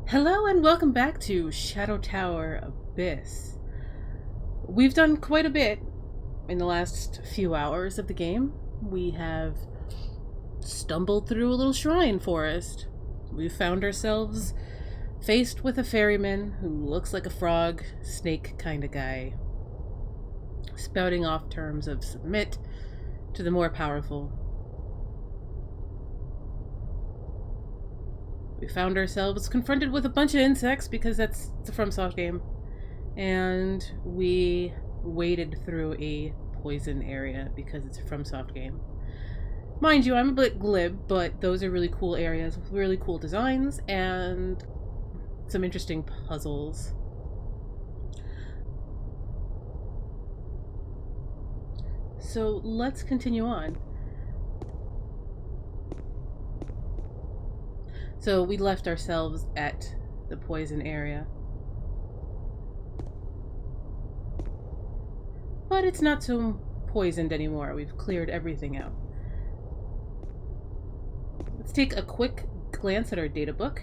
Hello and welcome back to Shadow Tower Abyss. We've done quite a bit in the last few hours of the game. We have stumbled through a little shrine forest. We've found ourselves faced with a ferryman who looks like a frog, snake kind of guy, spouting off terms of submit to the more powerful. We found ourselves confronted with a bunch of insects because it's a FromSoft game. And we waded through a poison area because it's a FromSoft game. Mind you, I'm a bit glib, but those are really cool areas with really cool designs and some interesting puzzles. So let's continue on. So we left ourselves at the poison area. But it's not so poisoned anymore. We've cleared everything out. Let's take a quick glance at our data book.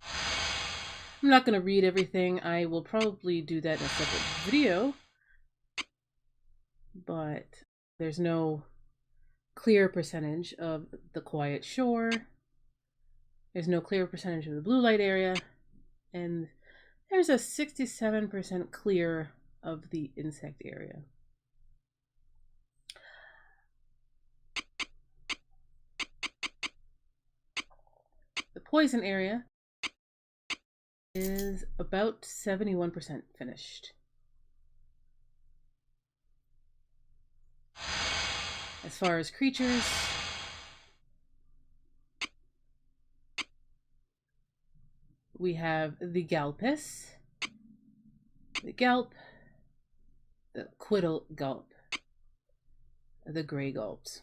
I'm not going to read everything. I will probably do that in a separate video. But there's no clear percentage of the quiet shore. There's no clear percentage of the blue light area. And there's a 67% clear of the insect area. The poison area is about 71% finished. As far as creatures, we have the Galpis, the Galp, the Quiddle Gulp, the Grey Gulps.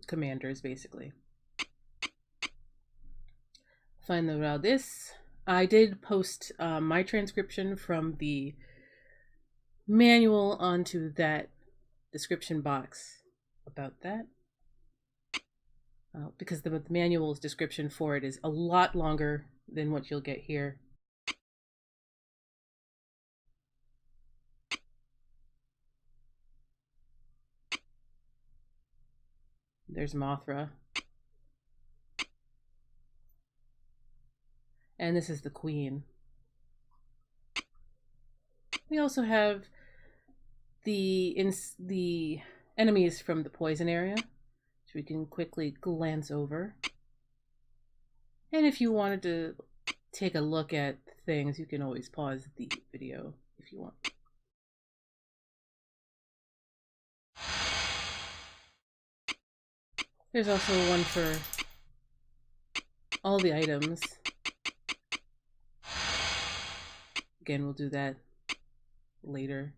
Commanders, basically. Find the Raldis. I did post my transcription from the manual onto that description box about that. Because the manual's description for it is a lot longer than what you'll get here. There's Mothra. And this is the Queen. We also have the enemies from the poison area, which we can quickly glance over. And if you wanted to take a look at things, you can always pause the video if you want. There's also one for all the items. Again, we'll do that later.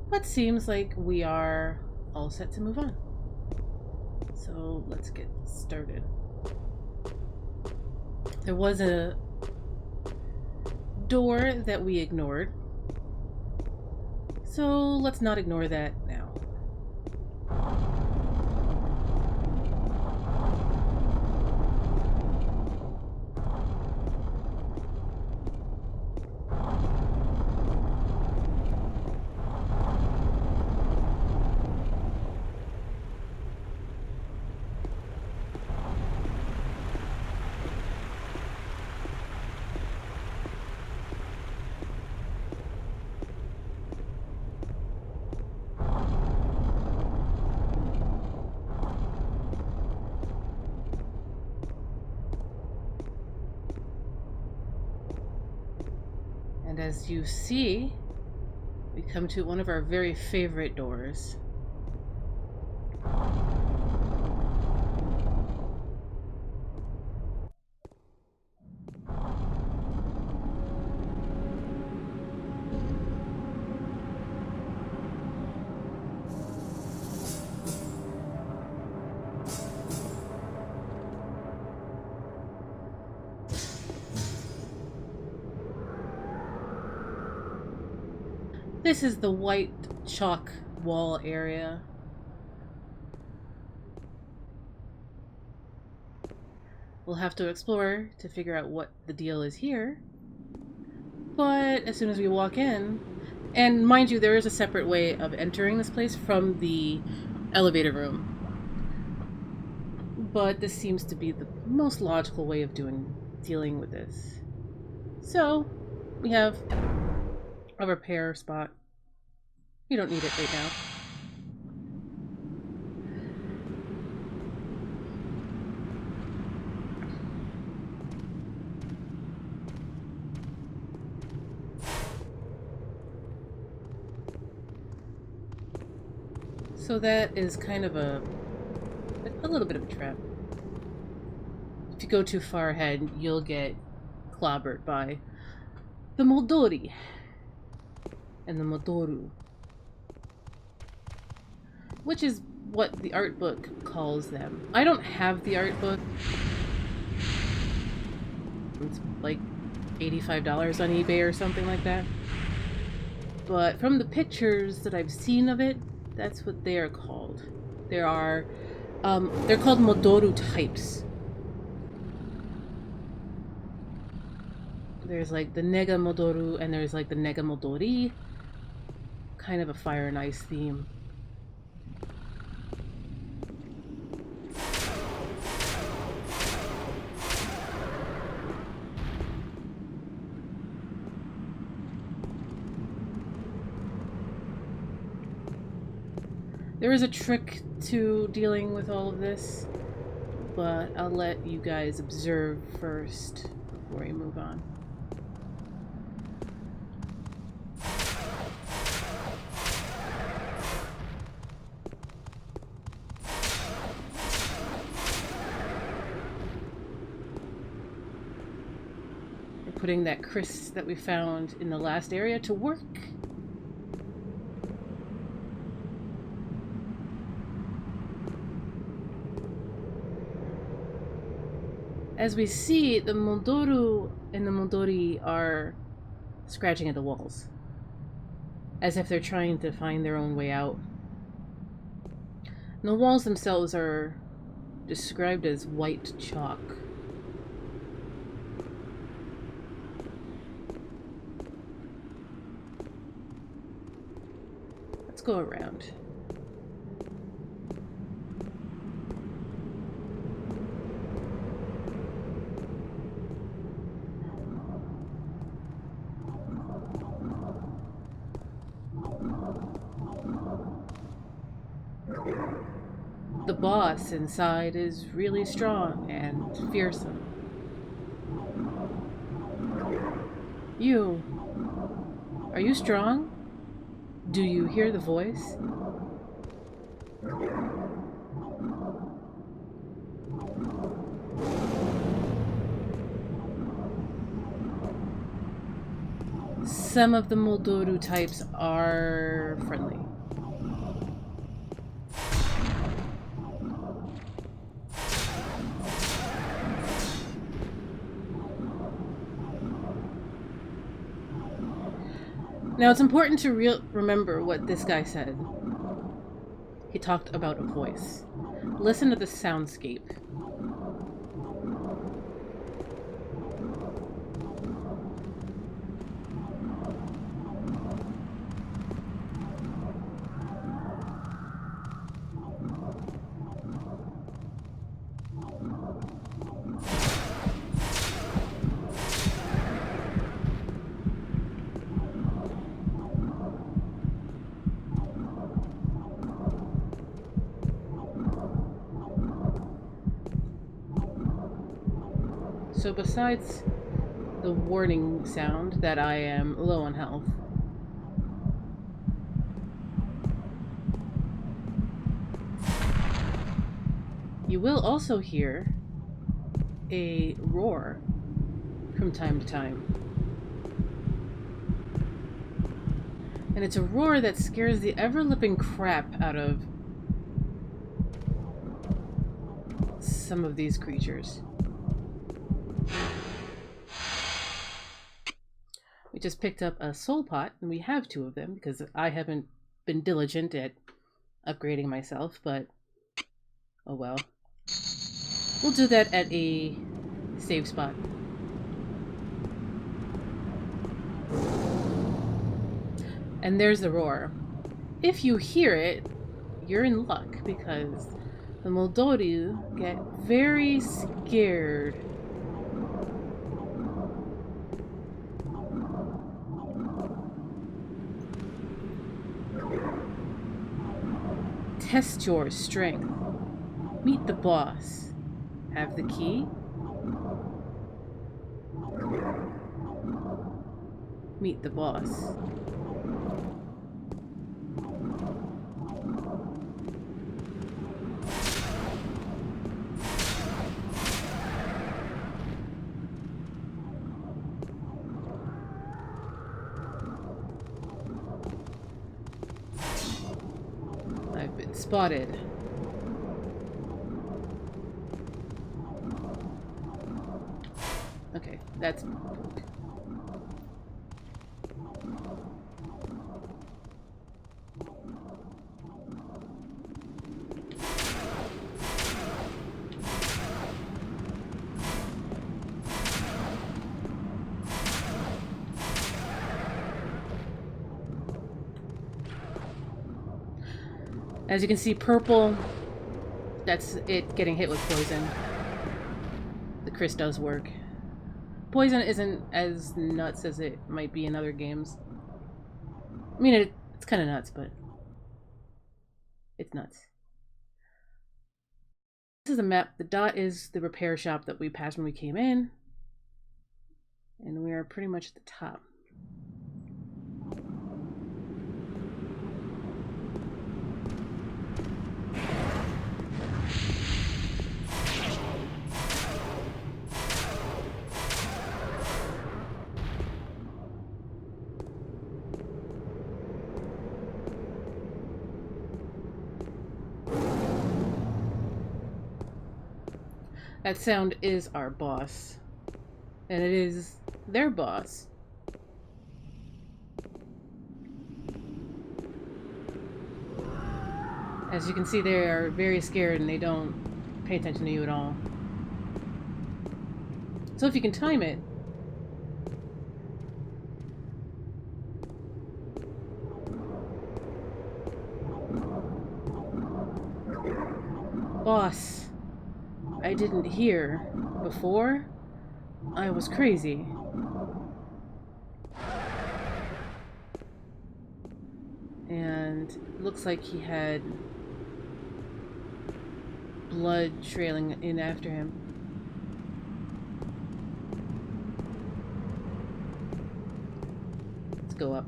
But seems like we are all set to move on. So let's get started. There was a door that we ignored. So let's not ignore that now. And as you see, we come to one of our very favorite doors. This is the white chalk wall area. We'll have to explore to figure out what the deal is here. But as soon as we walk in, and mind you, there is a separate way of entering this place from the elevator room. But this seems to be the most logical way of dealing with this. So, we have a repair spot. We don't need it right now. So that is kind of a little bit of a trap. If you go too far ahead, you'll get clobbered by the Moldori and the Moludoru, which is what the art book calls them. I don't have the art book. It's like $85 on eBay or something like that. But from the pictures that I've seen of it, that's what they are called. They're called Moludoru Types. There's like the Nega Moludoru and there's like the Nega Moldori. Kind of a fire and ice theme. There is a trick to dealing with all of this, but I'll let you guys observe first before we move on. We're putting that Chris that we found in the last area to work. As we see, the Moludoru and the Moldori are scratching at the walls, as if they're trying to find their own way out. And the walls themselves are described as white chalk. Let's go around. The boss inside is really strong and fearsome. Are you strong? Do you hear the voice? Some of the Moludoru types are friendly. Now, it's important to remember what this guy said. He talked about a voice. Listen to the soundscape. So besides the warning sound that I am low on health, you will also hear a roar from time to time. And it's a roar that scares the ever-living crap out of some of these creatures. We just picked up a soul pot, and we have 2 of them because I haven't been diligent at upgrading myself, but oh well. We'll do that at a Save spot. And there's the roar. If you hear it, you're in luck because the Moludoru get very scared. Test your strength. Meet the boss. Have the key? Meet the boss. I've been spotted. Okay, that's... As you can see, purple, that's it getting hit with poison. The Chris does work. Poison isn't as nuts as it might be in other games. I mean, it's kind of nuts, but it's nuts. This is the map. The dot is the repair shop that we passed when we came in. And we are pretty much at the top. That sound is our boss. And it is their boss. As you can see, they are very scared and they don't pay attention to you at all. So if you can time it, boss. I didn't hear before. I was crazy. And it looks like he had blood trailing in after him. Let's go up.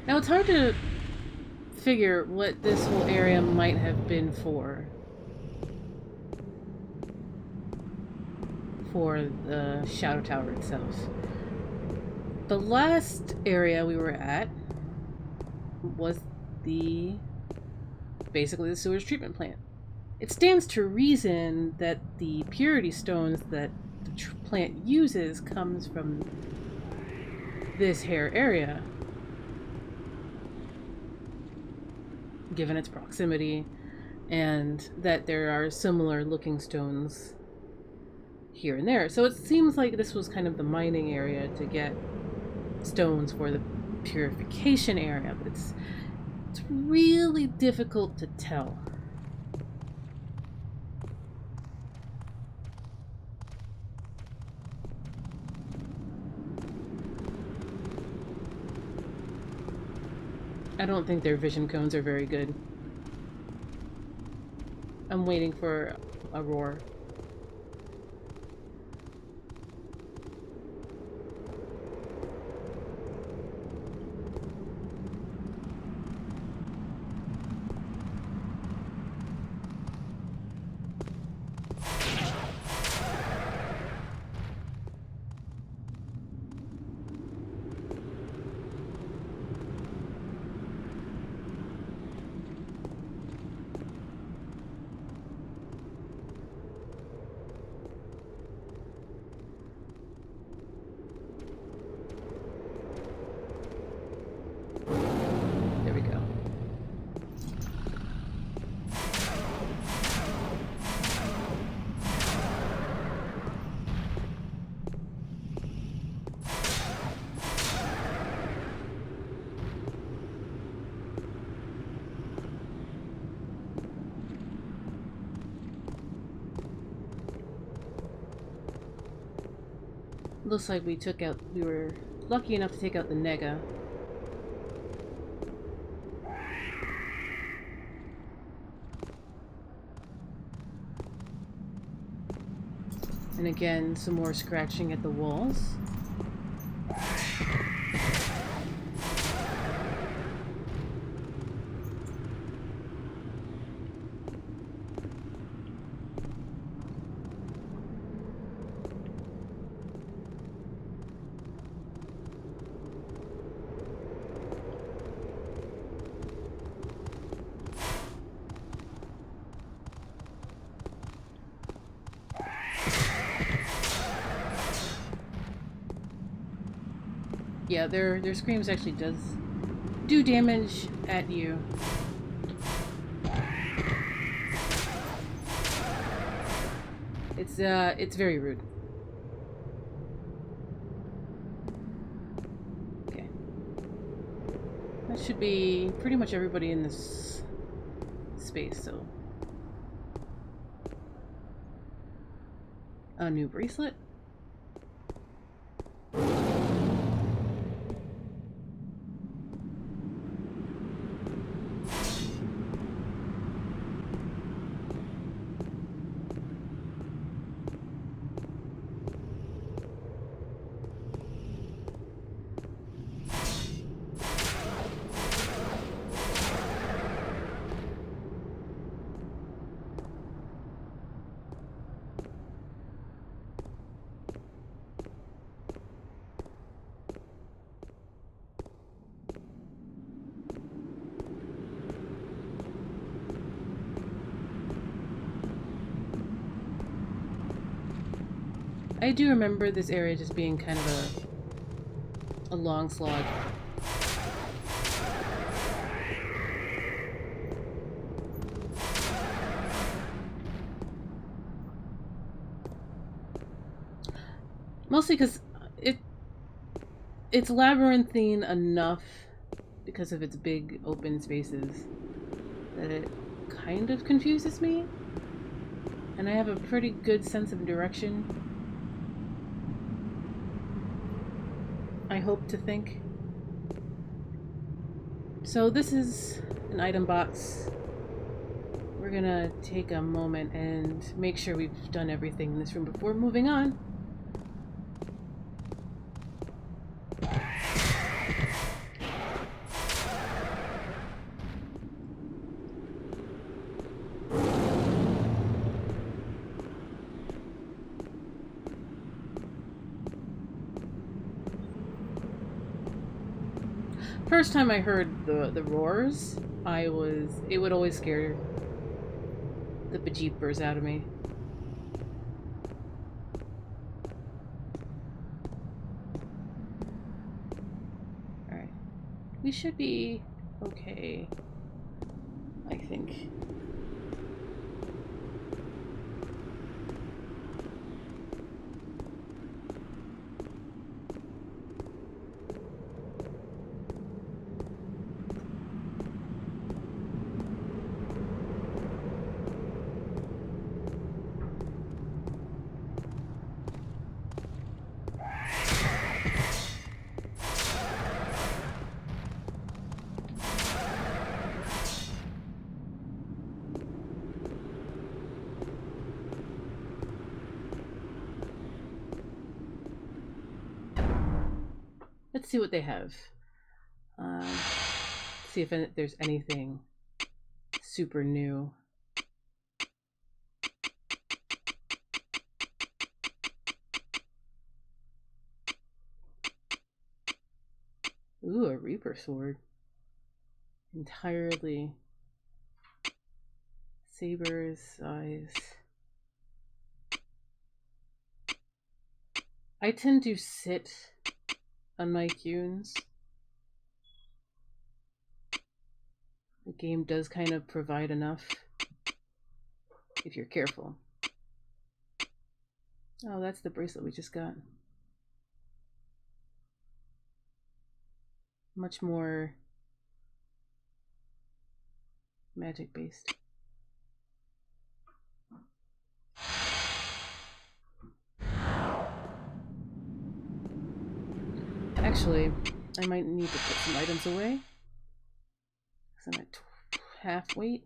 Now it's hard to figure what this whole area might have been for the Shadow Tower itself. The last area we were at was basically the sewage treatment plant. It stands to reason that the purity stones that the plant uses comes from this hair area, given its proximity, and that there are similar looking stones here and there. So it seems like this was kind of the mining area to get stones for the purification area, but it's really difficult to tell. I don't think their vision cones are very good. I'm waiting for a roar. There we go. Looks like we were lucky enough to take out the nega. And again, some more scratching at the walls. Yeah, their screams actually does do damage at you. It's very rude. Okay. That should be pretty much everybody in this space, so. A new bracelet. I do remember this area just being kind of a long slog. Mostly because it's labyrinthine enough because of its big open spaces that it kind of confuses me. And I have a pretty good sense of direction. I hope to think. So this is an item box. We're gonna take a moment and make sure we've done everything in this room before moving on. First time I heard the roars, it would always scare the bejeepers out of me. Alright. We should be okay, I think. Let's see what they have. See if there's anything super new. Ooh, a Reaper sword. Entirely sabers, eyes. I tend to sit on my cues. The game does kind of provide enough if you're careful. Oh, that's the bracelet we just got. Much more magic based. Actually, I might need to put some items away because I'm at half weight.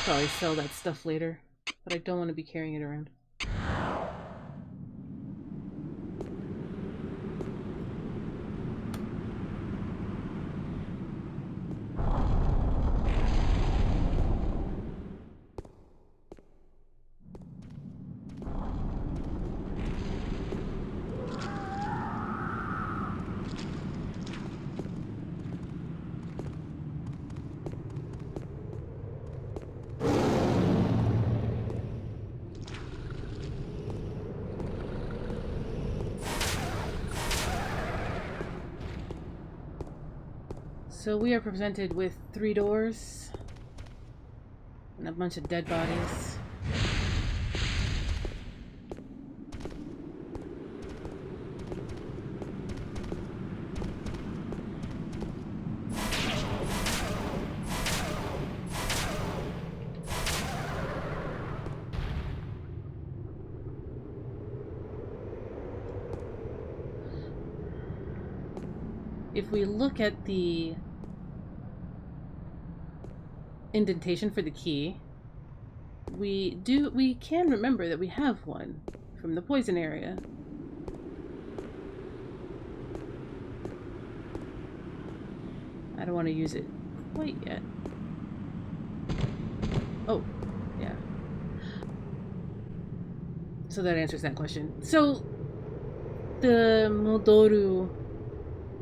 Probably sell that stuff later, but I don't want to be carrying it around. So we are presented with 3 doors and a bunch of dead bodies. If we look at the indentation for the key, we can remember that we have one from the poison area. I don't want to use it quite yet. Oh, yeah. So that answers that question. So the Moludoru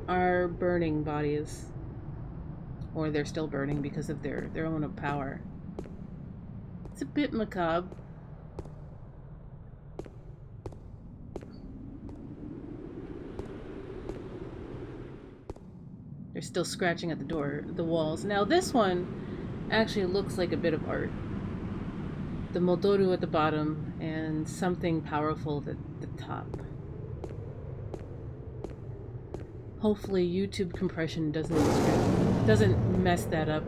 are burning bodies. Or they're still burning because of their own power. It's a bit macabre. They're still scratching at the walls. Now this one actually looks like a bit of art. The Moludoru at the bottom and something powerful at the top. Hopefully YouTube compression doesn't mess that up.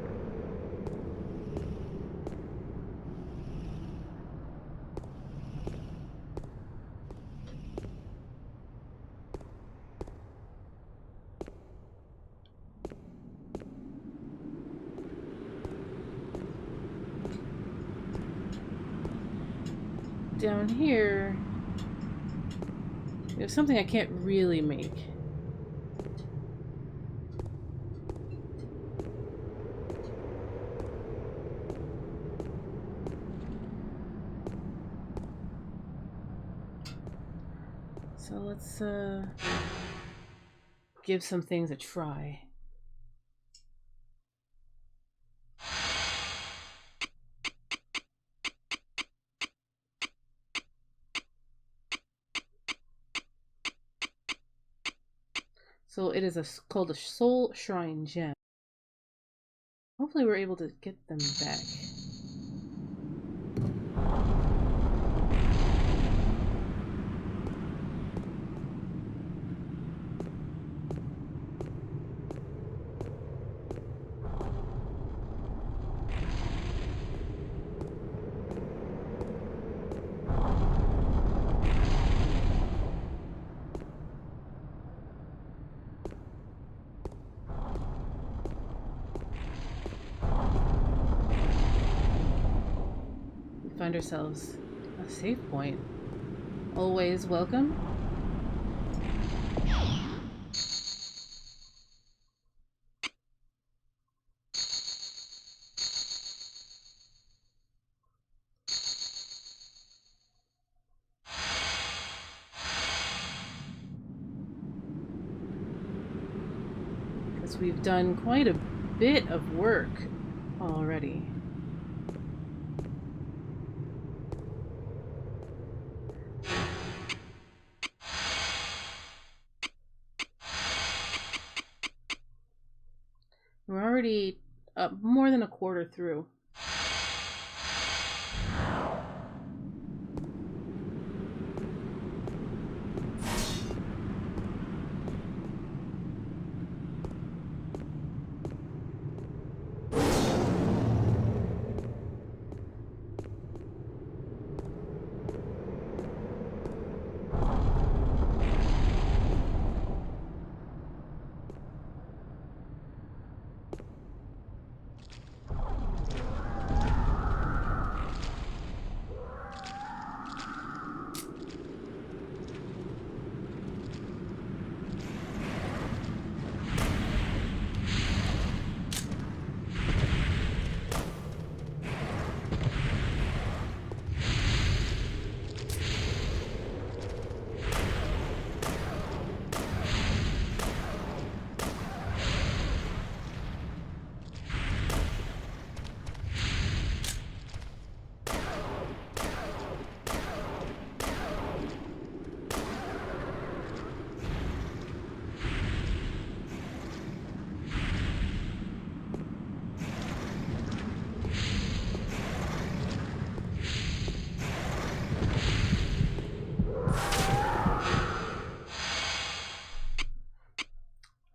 Down here, we have something I can't really make. So let's give some things a try. So it is called a Soul Shrine Gem. Hopefully we're able to get them back. find ourselves a save point. Always welcome. Because we've done quite a bit of work already. We're already more than a quarter through.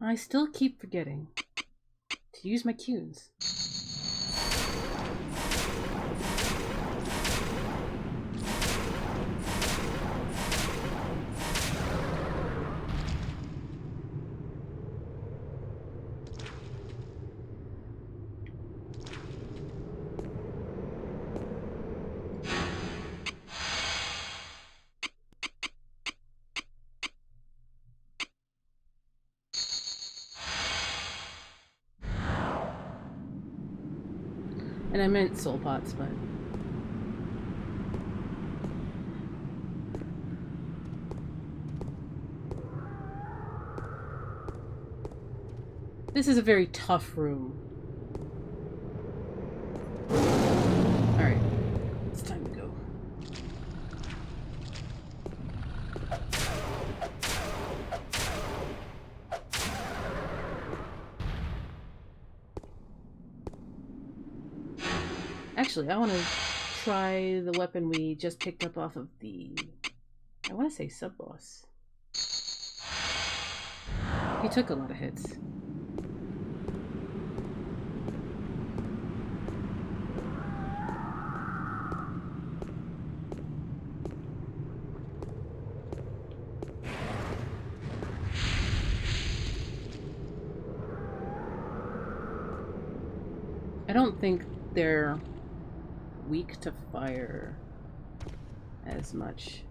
I still keep forgetting to use my cues. And I meant soul pots, but... This is a very tough room. Alright, it's time to go. Actually, I want to try the weapon we just picked up off of the... I want to say sub-boss. He took a lot of hits. I don't think they're weak to fire as much.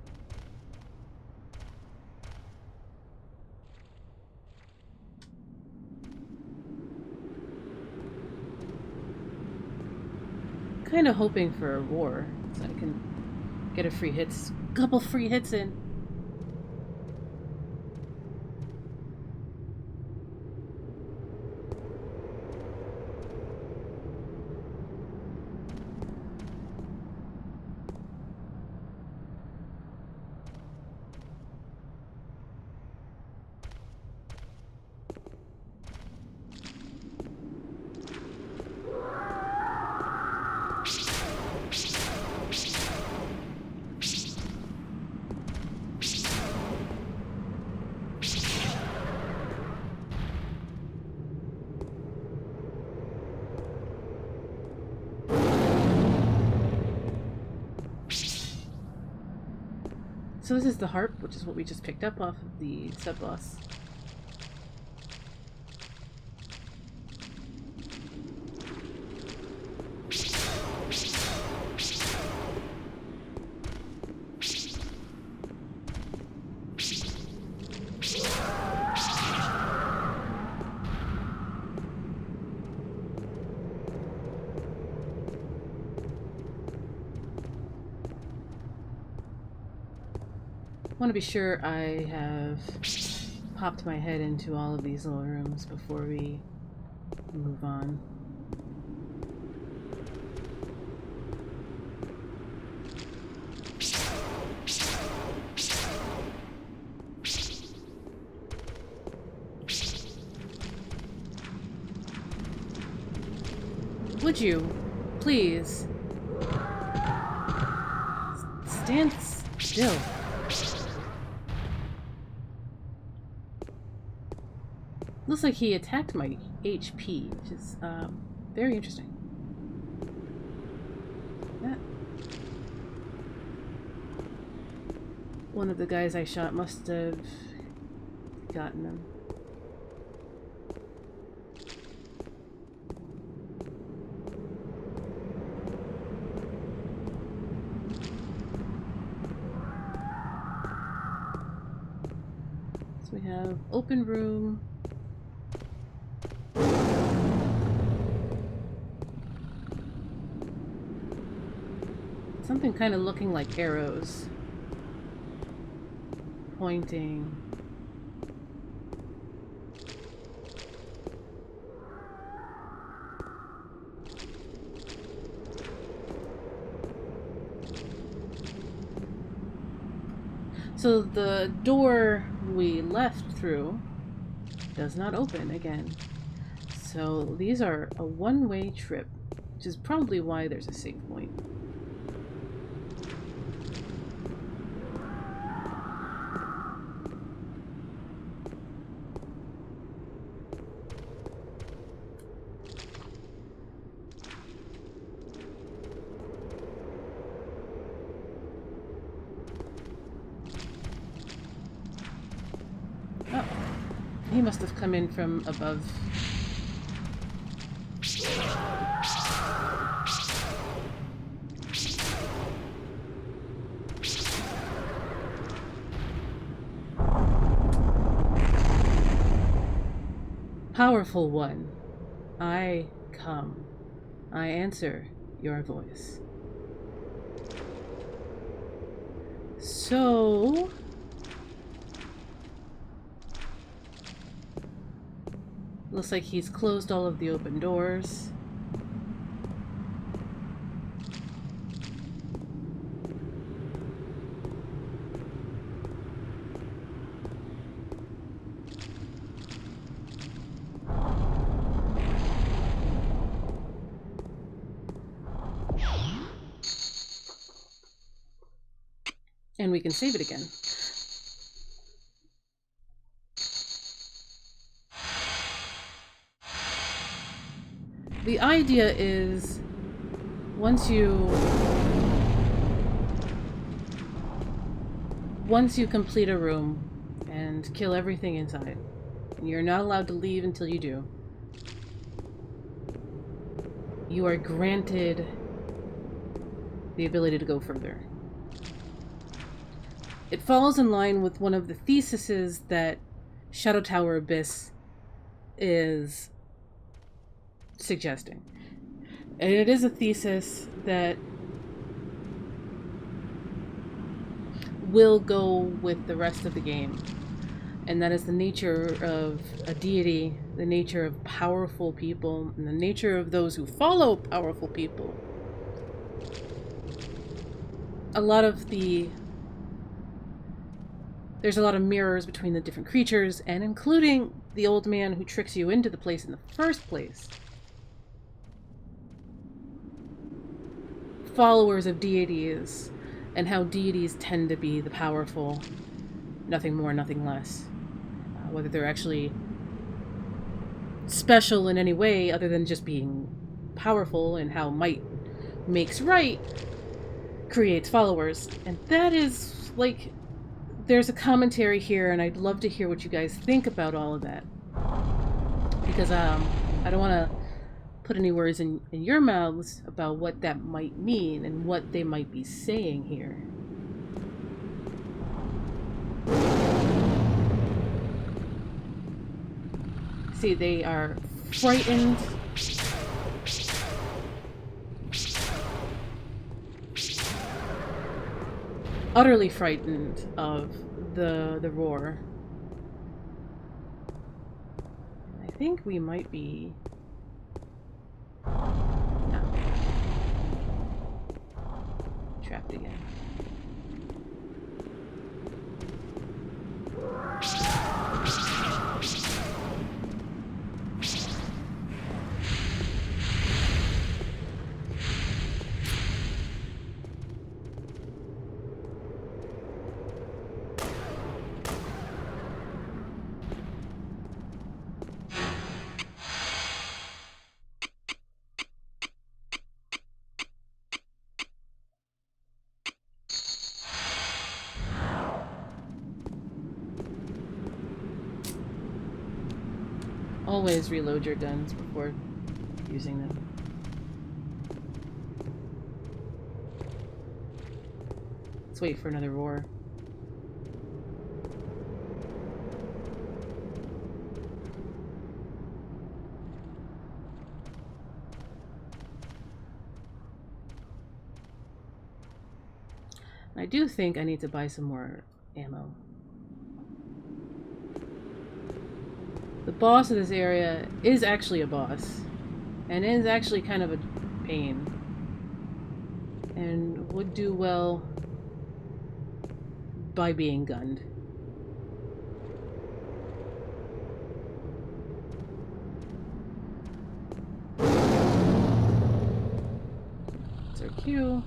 Kind of hoping for a roar so I can get a couple free hits in. So this is the harp, which is what we just picked up off of the sub-boss. want to be sure I have popped my head into all of these little rooms before we move on. Would you, please, stand still? Looks like he attacked my HP, which is very interesting. That one of the guys I shot must have gotten him. So we have open room. Something kind of looking like arrows pointing. So the door we left through does not open again. So these are a one-way trip, which is probably why there's a save point. Oh, he must have come in from above. Powerful one, I come. I answer your voice. So... looks like he's closed all of the open doors. And we can save it again. The idea is once you complete a room and kill everything inside, and you're not allowed to leave until you do, you are granted the ability to go further. It falls in line with one of the theses that Shadow Tower Abyss is suggesting. And it is a thesis that will go with the rest of the game. And that is the nature of a deity, the nature of powerful people, and the nature of those who follow powerful people. There's a lot of mirrors between the different creatures, and including the old man who tricks you into the place in the first place. Followers of deities, and how deities tend to be the powerful, nothing more, nothing less. Whether they're actually special in any way other than just being powerful, and how might makes right creates followers. And that is, like, there's a commentary here, and I'd love to hear what you guys think about all of that. Because I don't want to put any words in your mouths about what that might mean and what they might be saying here. See, they are frightened. utterly frightened of the roar. I think we might be... No. Trapped again. Always reload your guns before using them. Let's wait for another roar. I do think I need to buy some more ammo. The boss of this area is actually a boss, and is actually kind of a pain, and would do well by being gunned. It's our cue.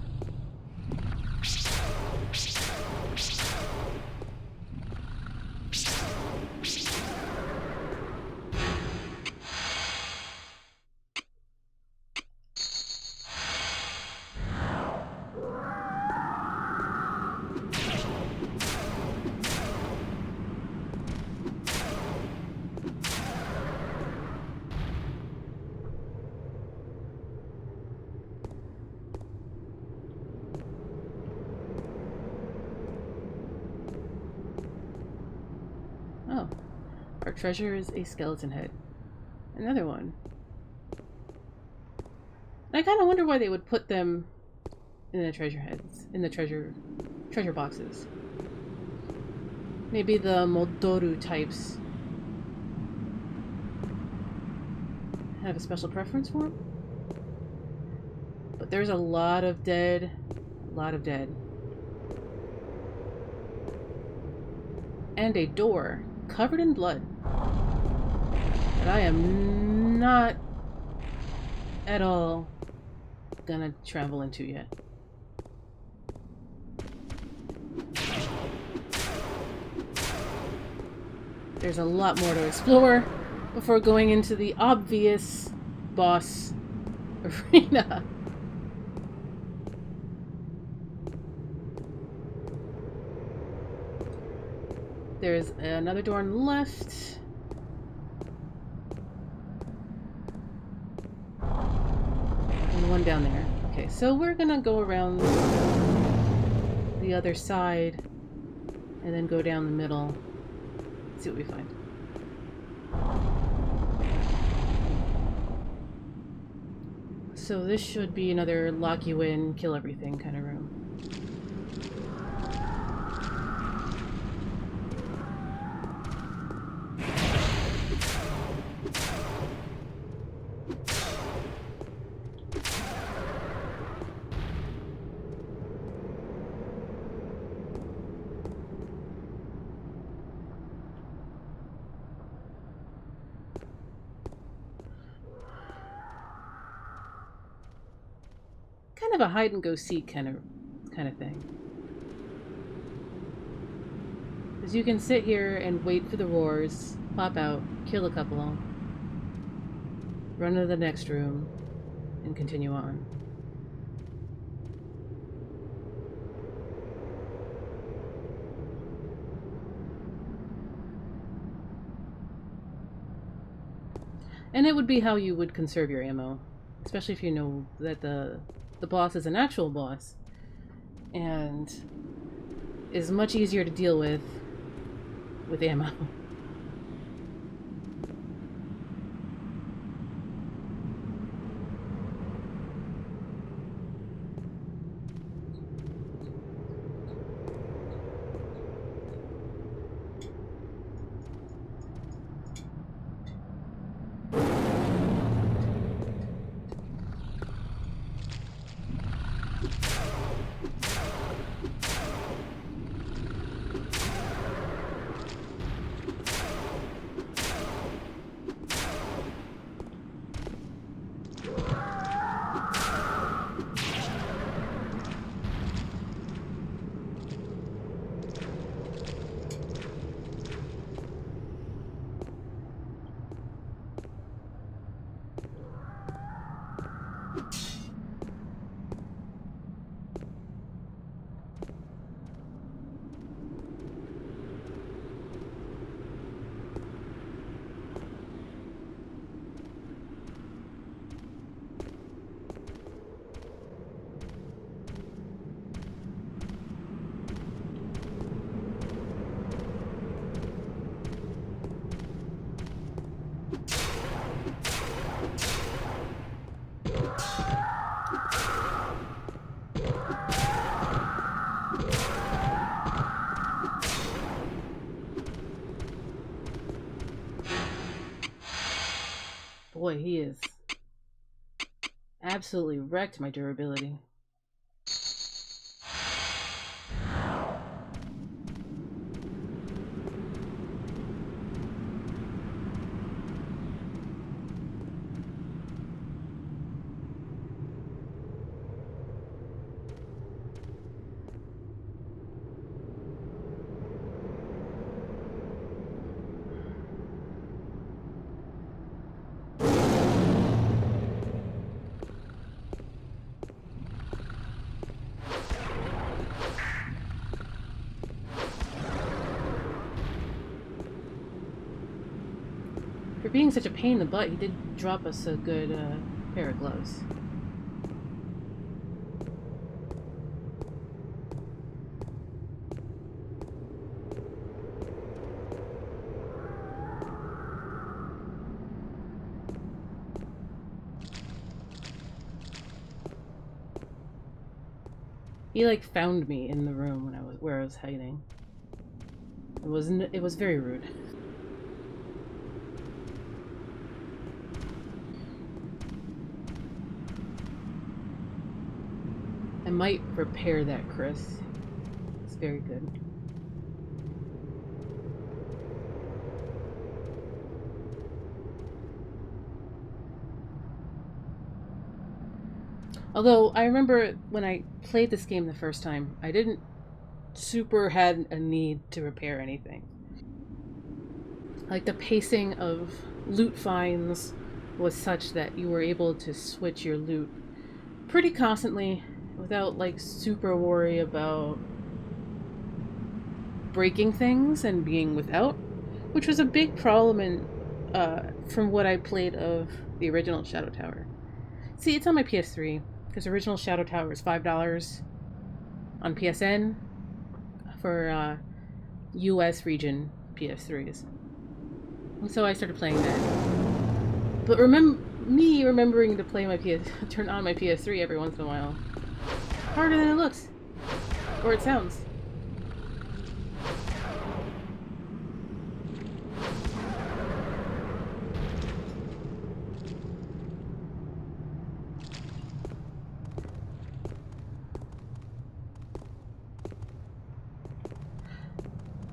Oh, our treasure is a skeleton head. Another one. And I kind of wonder why they would put them in the treasure heads, in the treasure boxes. Maybe the Moludoru Types have a special preference for them. But there's a lot of dead. And a door covered in blood that I am not at all gonna travel into yet. There's a lot more to explore before going into the obvious boss arena. There's another door on the left. And one down there. Okay, so we're gonna go around the other side and then go down the middle. See what we find. So this should be another lock you in, kill everything kind of room. Kind of a hide and go seek kind of thing. Because you can sit here and wait for the roars, pop out, kill a couple, run to the next room, and continue on. And it would be how you would conserve your ammo, especially if you know that the boss is an actual boss and is much easier to deal with ammo. boy, he is absolutely wrecked my durability. For being such a pain in the butt, he did drop us a good pair of gloves. He like found me in the room when where I was hiding. It was very rude. I might repair that, Chris. It's very good. Although, I remember when I played this game the first time, I didn't super had a need to repair anything. Like, the pacing of loot finds was such that you were able to switch your loot pretty constantly without, like, super worry about breaking things and being without, which was a big problem in, from what I played of the original Shadow Tower. See, it's on my PS3, because original Shadow Tower is $5 on PSN for US region PS3s. And so I started playing that. But remembering to play turn on my PS3 every once in a while, harder than it looks, or it sounds.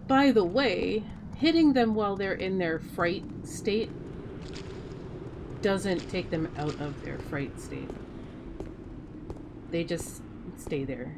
By the way, hitting them while they're in their fright state doesn't take them out of their fright state. They just stay there.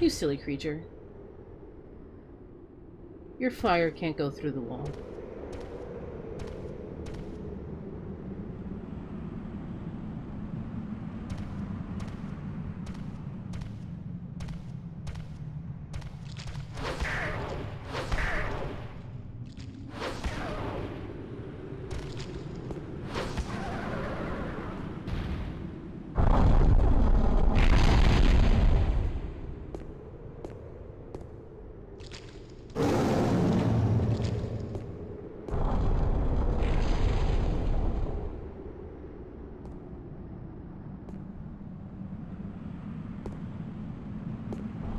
You silly creature. Your fire can't go through the wall.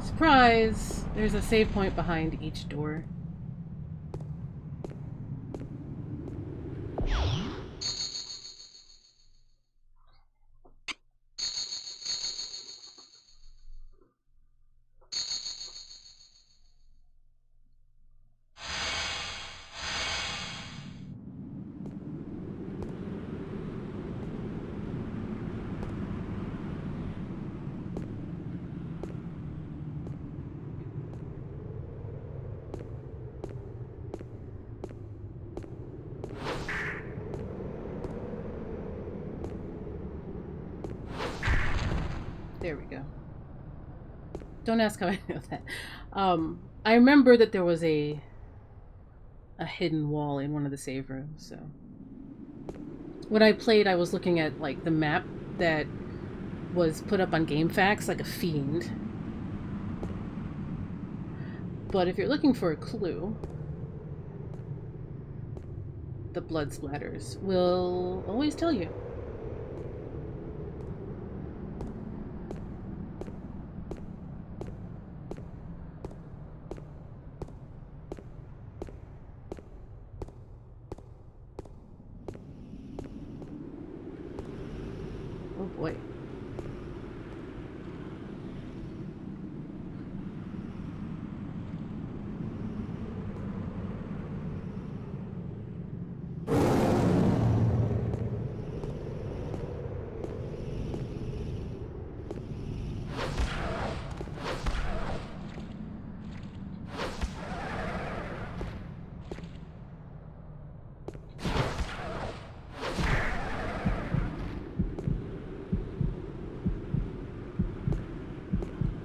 Surprise! There's a save point behind each door. There we go. Don't ask how I know that. I remember that there was a a hidden wall in one of the save rooms, so. When I played, I was looking at, like, the map that was put up on GameFAQs like a fiend. But if you're looking for a clue, the blood splatters will always tell you. Oh boy.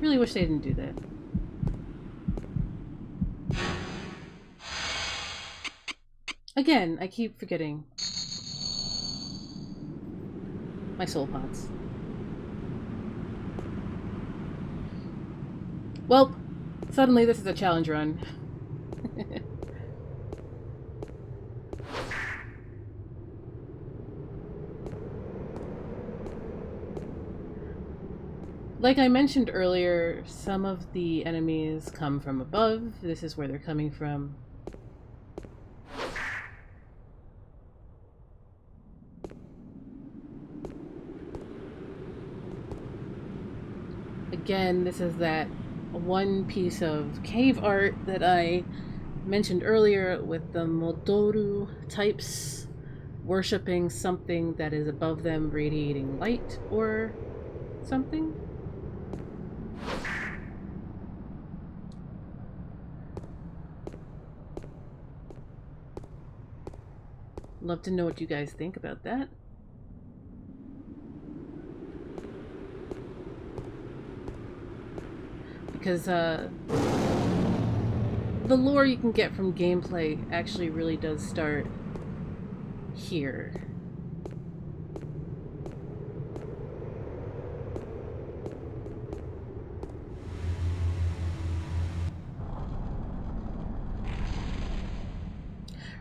Really wish they didn't do that. Again, I keep forgetting my soul pots. Well, suddenly this is a challenge run. Like I mentioned earlier, some of the enemies come from above. This is where they're coming from. Again, this is that one piece of cave art that I mentioned earlier with the Moludoru Types worshipping something that is above them, radiating light or something. Love to know what you guys think about that. Because the lore you can get from gameplay actually really does start here.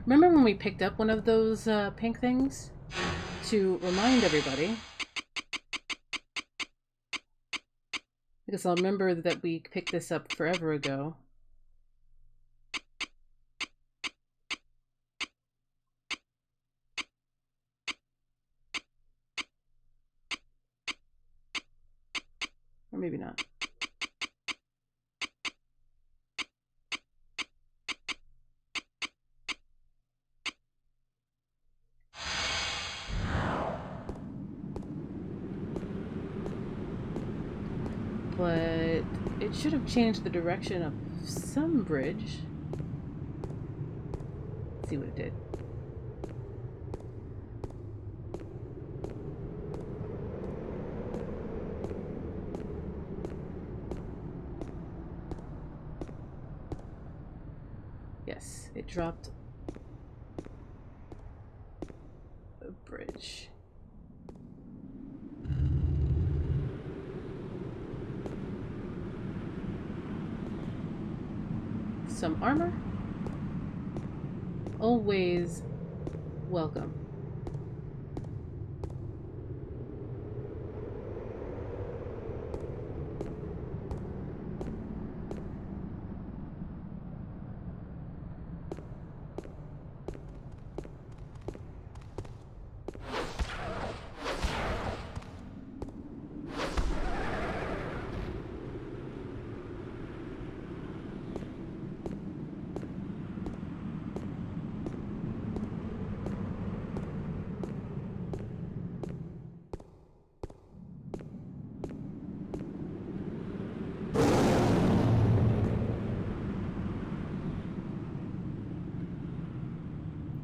Remember when we picked up one of those pink things? To remind everybody. Because I'll remember that we picked this up forever ago. Or maybe not. But it should have changed the direction of some bridge. Let's see what it did. Yes, it dropped a bridge. Some armor. Always welcome.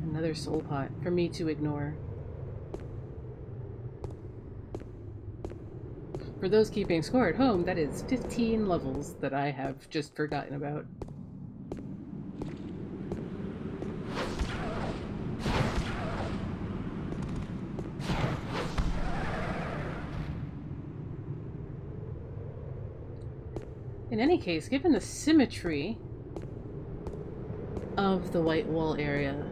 Another soul pot for me to ignore. For those keeping score at home, that is 15 levels that I have just forgotten about. In any case, given the symmetry of the white wall area,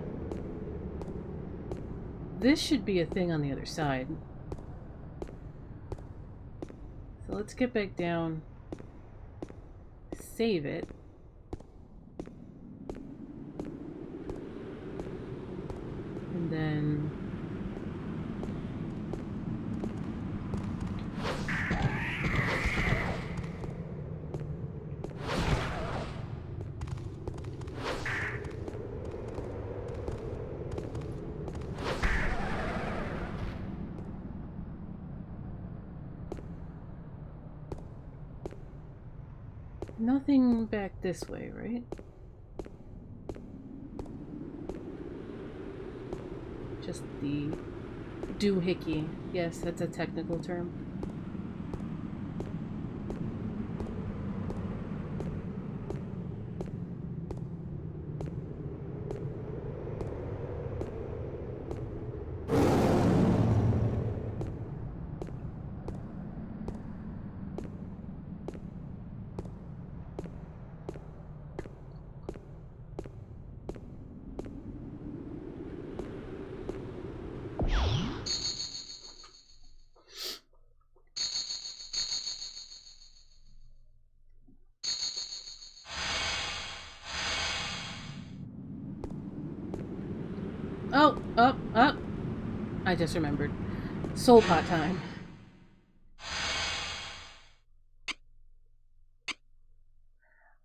this should be a thing on the other side. So let's get back down, save it. And then nothing back this way, right? Just the doohickey. Yes, that's a technical term. Oh, up, up. I just remembered. Soul pot time.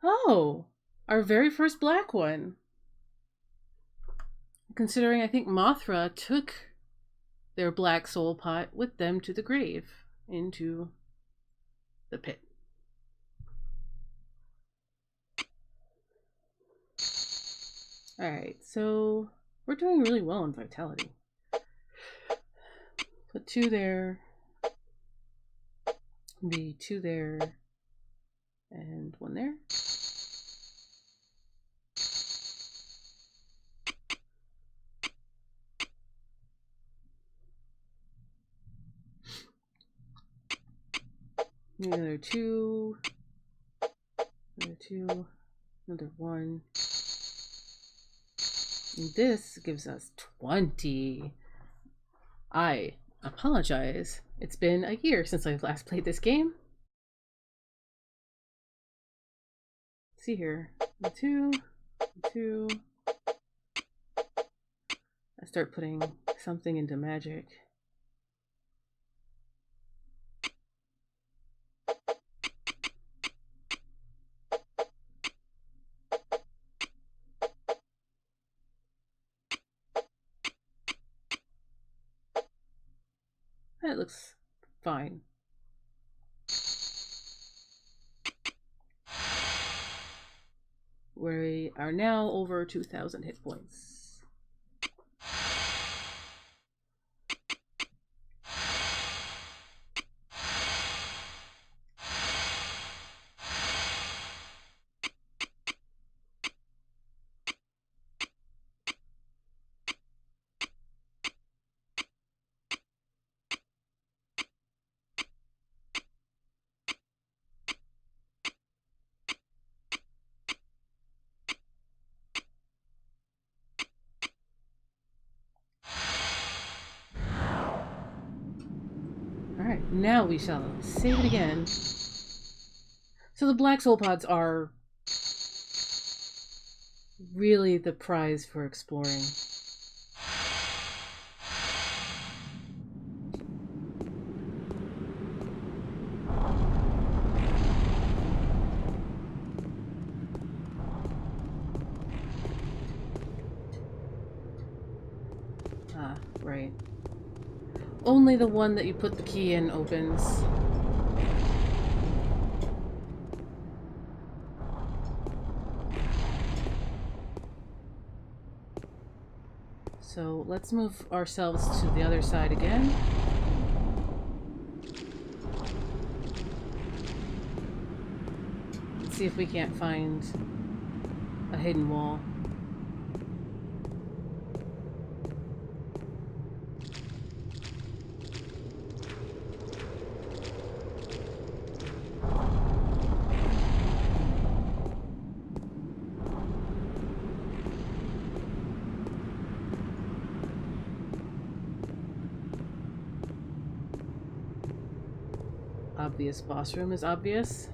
Oh, our very first black one. Considering I think Mothra took their black soul pot with them to the grave, into the pit. Alright, so we're doing really well in vitality. Put 2 there, be 2 there, and 1 there. Another 2, another 2, another 1. And this gives us 20. I apologize. It's been a year since I last played this game. Let's see here. 2, 2. I start putting something into magic. That looks fine. We are now over 2,000 hit points. Alright, now we shall save it again. So the black soul pods are really the prize for exploring. Ah, right. Only the one that you put the key in opens. So let's move ourselves to the other side again. Let's see if we can't find a hidden wall. obvious boss room is obvious.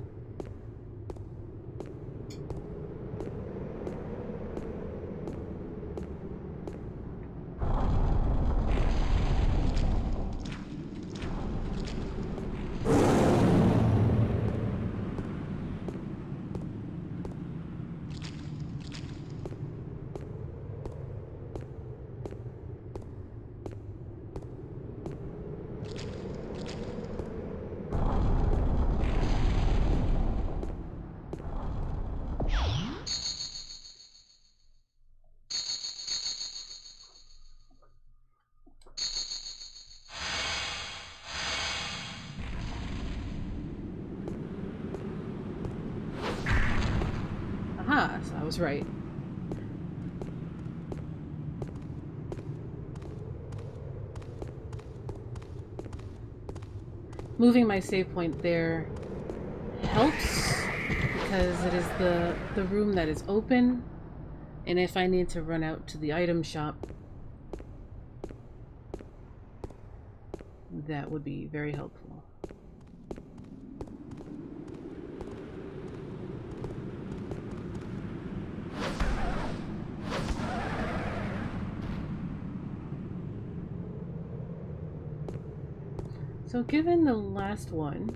Aha, so I was right. Moving my save point there helps because it is the room that is open, and if I need to run out to the item shop, that would be very helpful. So given the last one,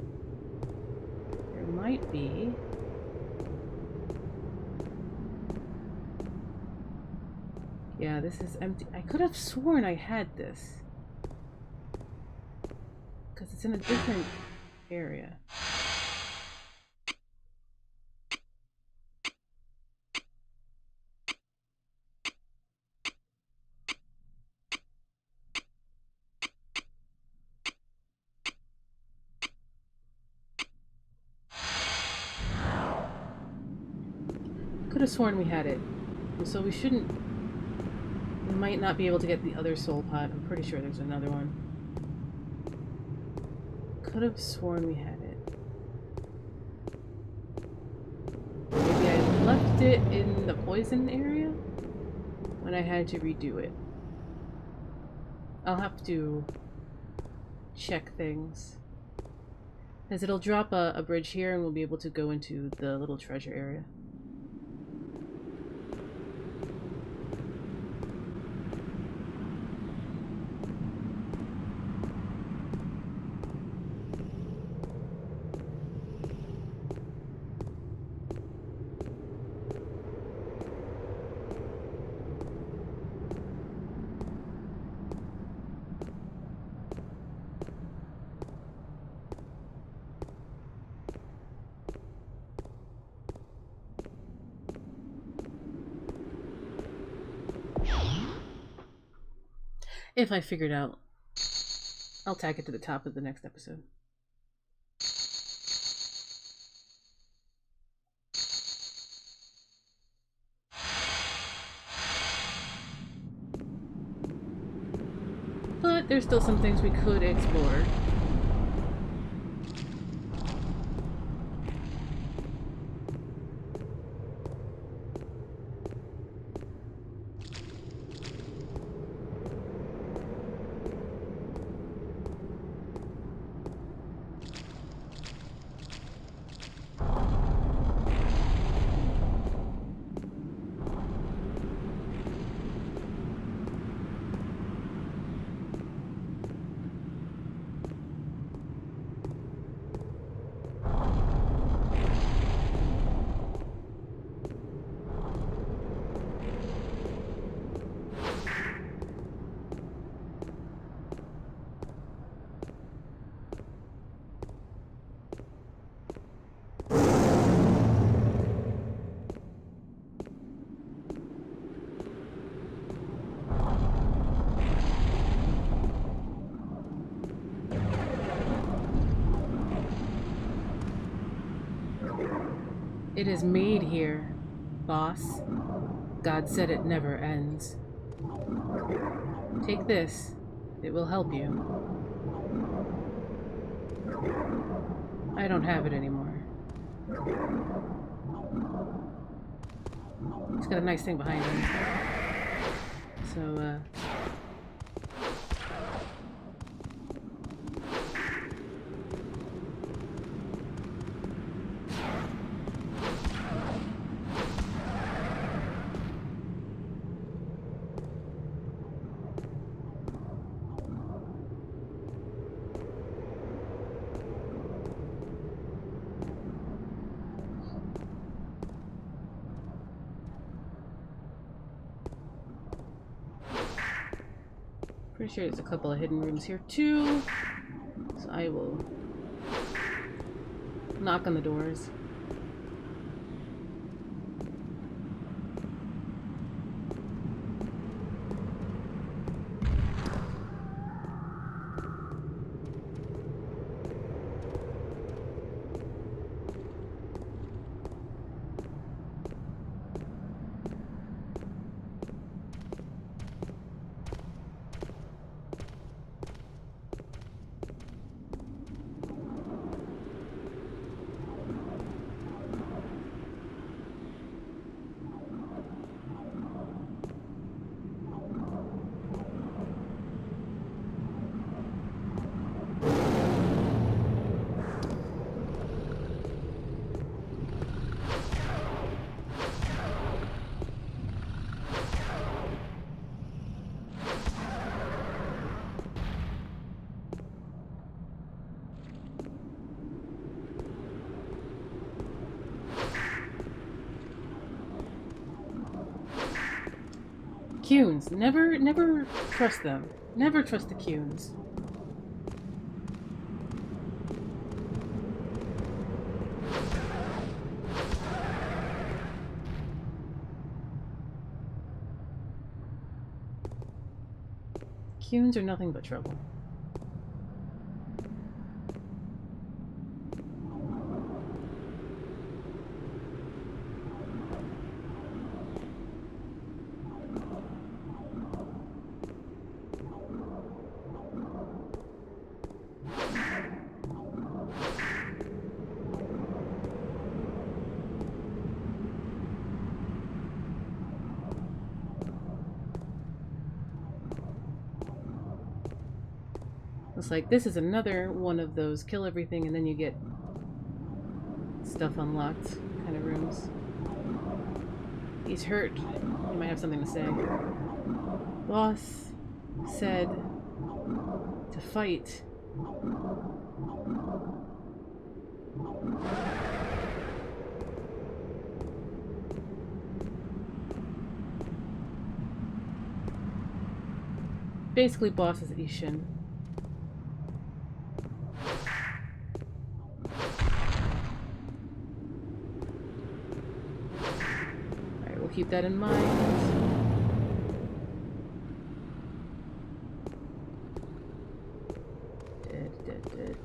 there might be... Yeah, this is empty. I could have sworn I had this. Because it's in a different area. Could have sworn we had it. And so we shouldn't... We might not be able to get the other soul pot. I'm pretty sure there's another one. Could have sworn we had it. Maybe I left it in the poison area when I had to redo it. I'll have to check things. Because it'll drop a bridge here and we'll be able to go into the little treasure area. If I figure it out, I'll tag it to the top of the next episode. But there's still some things we could explore. It is made here, boss. God said it never ends. Take this. It will help you. I don't have it anymore. It's got a nice thing behind him. So, Pretty sure there's a couple of hidden rooms here too. So I will knock on the doors. Cunes. Never trust them. Never trust the Cunes. Cunes are nothing but trouble. It's like this is another one of those kill everything and then you get stuff unlocked kind of rooms. He's hurt. He might have something to say. Boss said to fight. Basically, boss is Ishin. Keep that in mind. Dead.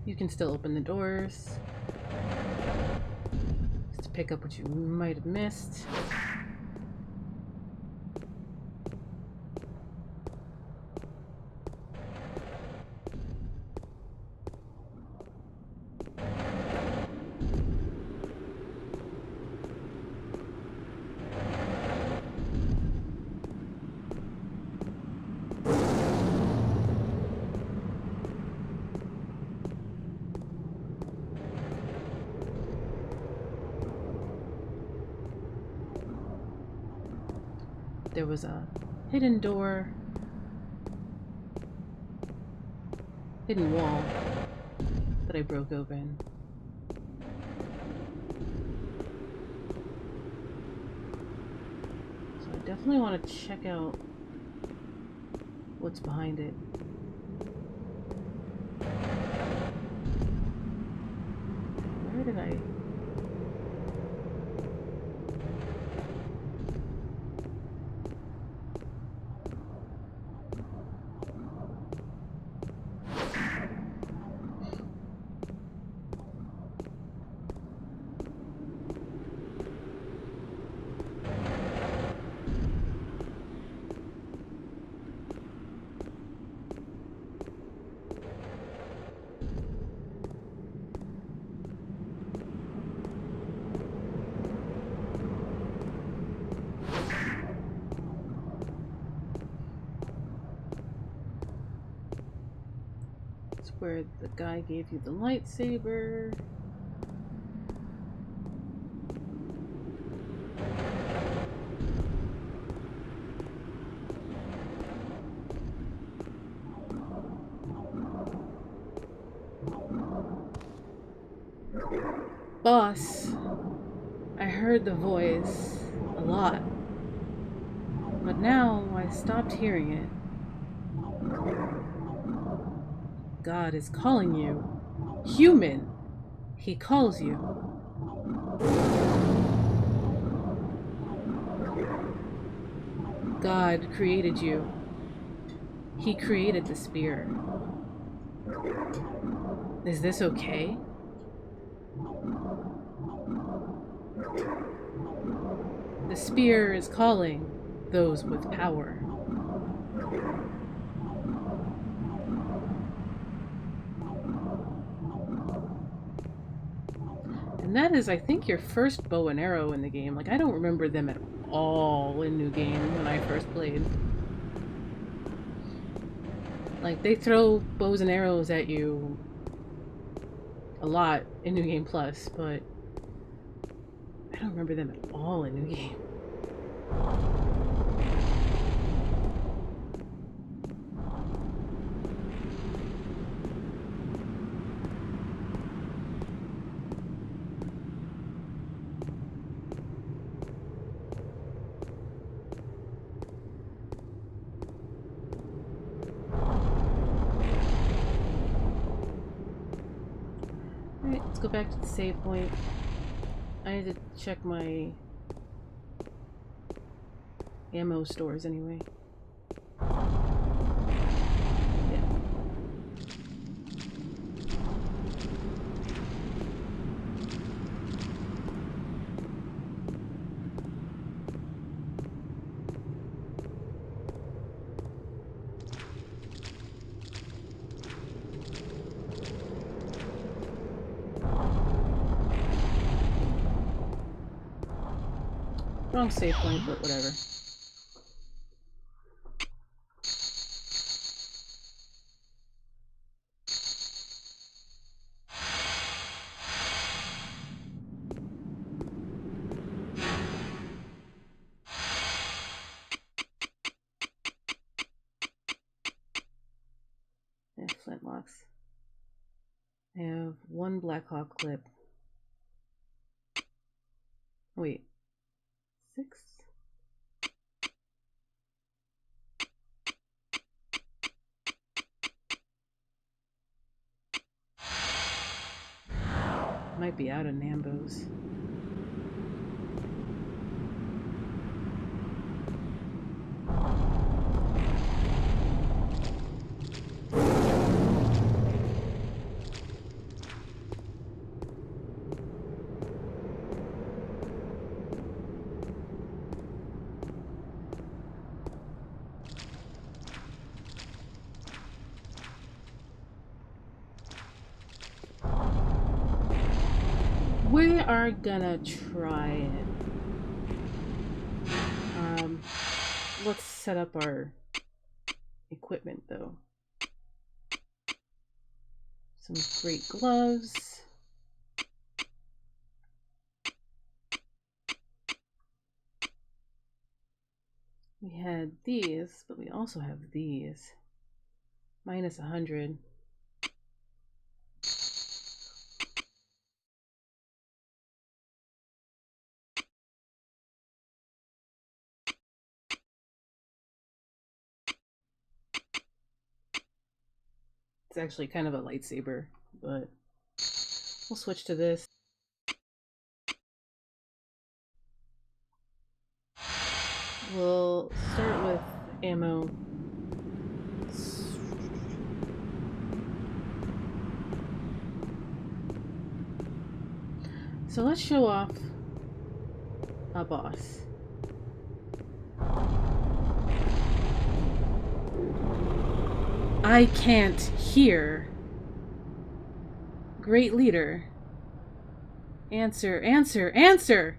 You can still open the doors. Just to pick up what you might have missed. There was a hidden door, hidden wall that I broke open. So I definitely want to check out what's behind it. Where did I where the guy gave you the lightsaber. Boss, I heard the voice a lot, but now I stopped hearing it. God is calling you. Human! He calls you. God created you. He created the spear. Is this okay? The spear is calling those with power. And that is, I think, your first bow and arrow in the game. Like, I don't remember them at all in New Game when I first played. Like, they throw bows and arrows at you a lot in New Game Plus, but I don't remember them at all in New Game. Alright, let's go back to the save point. I need to check my ammo stores anyway. Yeah. Wrong save point, but whatever. Yeah, flintlocks. I have one Blackhawk clip. Wait. 6? Might be out of Nambos. We are gonna try it. Let's set up our equipment though. Some great gloves. We had these, but we also have these. Minus 100. It's actually kind of a lightsaber, but we'll switch to this. We'll start with ammo. So let's show off a boss. I can't hear. Great leader. Answer, answer, answer!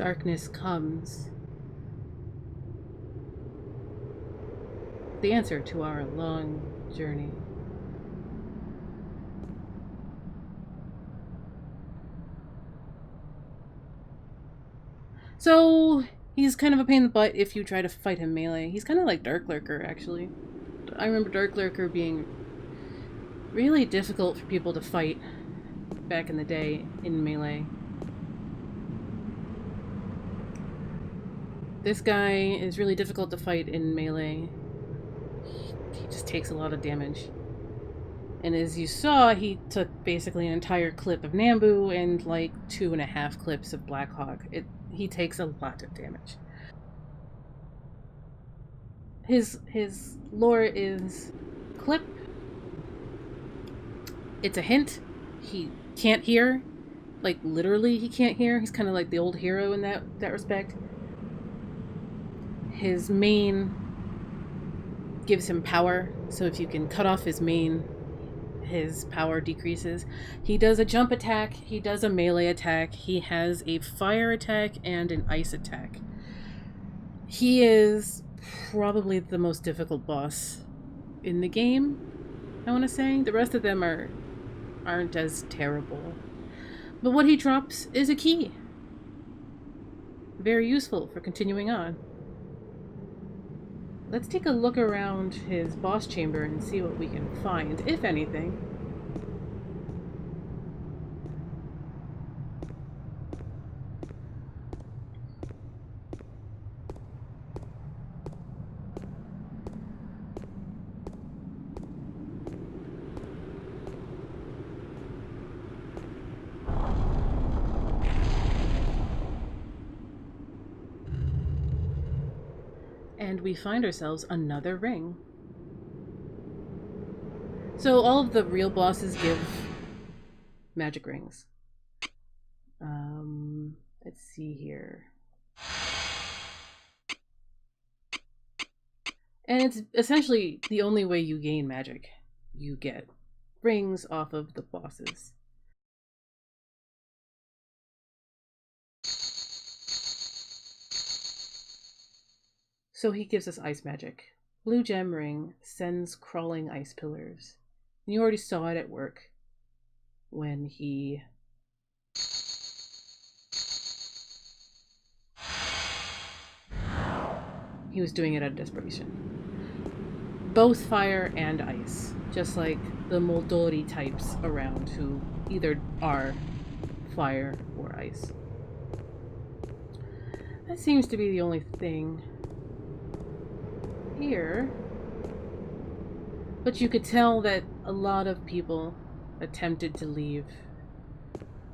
darkness comes, the answer to our long journey. So, he's kind of a pain in the butt if you try to fight him melee. He's kind of like Dark Lurker, actually. I remember Dark Lurker being really difficult for people to fight back in the day in melee. This guy is really difficult to fight in melee. He just takes a lot of damage. And as you saw, he took basically an entire clip of Nambu and like 2.5 clips of Blackhawk. He takes a lot of damage. His lore is clip. It's a hint. He can't hear. Like, literally he can't hear. He's kind of like the old hero in that respect. His main gives him power, so if you can cut off his main, his power decreases. He does a jump attack, he does a melee attack, he has a fire attack and an ice attack. He is probably the most difficult boss in the game, I want to say. The rest of them aren't as terrible. But what he drops is a key. Very useful for continuing on. Let's take a look around his boss chamber and see what we can find, if anything. And we find ourselves another ring. So all of the real bosses give magic rings. Let's see here. And it's essentially the only way you gain magic. You get rings off of the bosses. So he gives us ice magic. Blue gem ring sends crawling ice pillars. And you already saw it at work when he was doing it out of desperation. Both fire and ice, just like the Moludoru types around who either are fire or ice. That seems to be the only thing here, but you could tell that a lot of people attempted to leave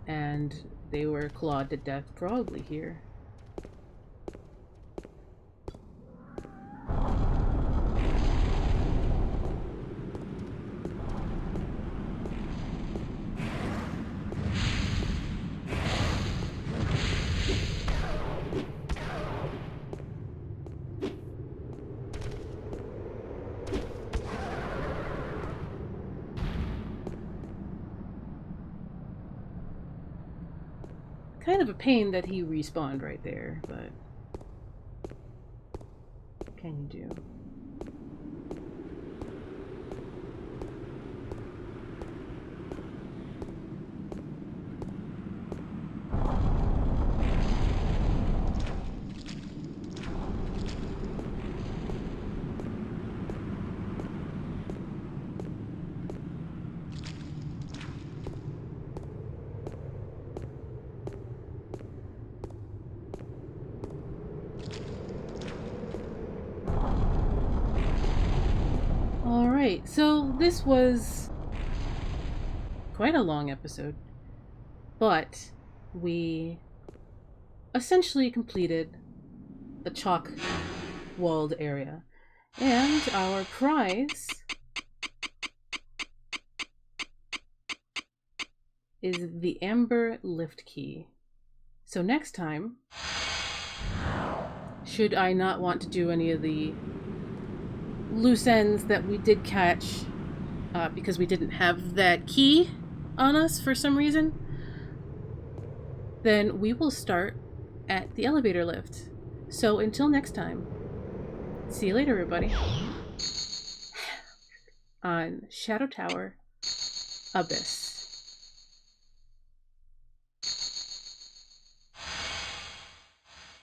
and they were clawed to death probably here. Kind of a pain that he respawned right there, but what can you do? Alright, so this was quite a long episode, but we essentially completed the Chalkstone Walled Area, and our prize is the Amber Lift Key. So next time, should I not want to do any of the loose ends that we did catch because we didn't have that key on us for some reason, then we will start at the elevator lift. So until next time, see you later, everybody, on Shadow Tower Abyss.